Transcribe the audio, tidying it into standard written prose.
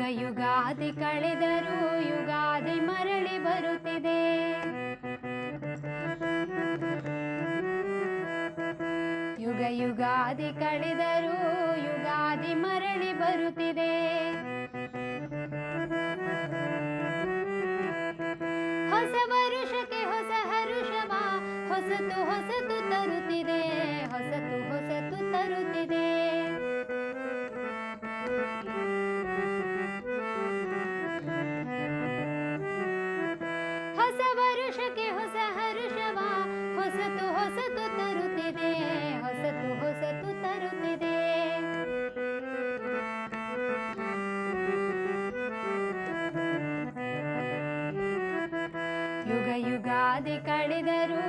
ಯುಗಾದಿ ಕಳೆದರೂ ಯುಗಾದಿ ಮರಳಿ ಬರುತ್ತಿದೆ. ಯುಗಾದಿ ಕಳೆದರೂ ಯುಗಾದಿ ಮರಳಿ ಬರುತ್ತಿದೆ. ಹೊಸ ವರುಷಕ್ಕೆ ಹೊಸ ಹರುಷವ ಹೊಸತು ಹೊಸತು ತರುತ್ತಿದೆ, ಹೊಸತು ಹೊಸತು ತರುತ್ತಿದೆ. ಹೊಸ ವರುಷಕ್ಕೆ ಹೊಸ ಹರುಷವ ಹೊಸತು ಹೊಸತು ತರುತ್ತಿದೆ, ಹೊಸತು ಹೊಸತು ತರುತ್ತಿದೆ. ಯುಗಾದಿ ಕಳೆದರೂ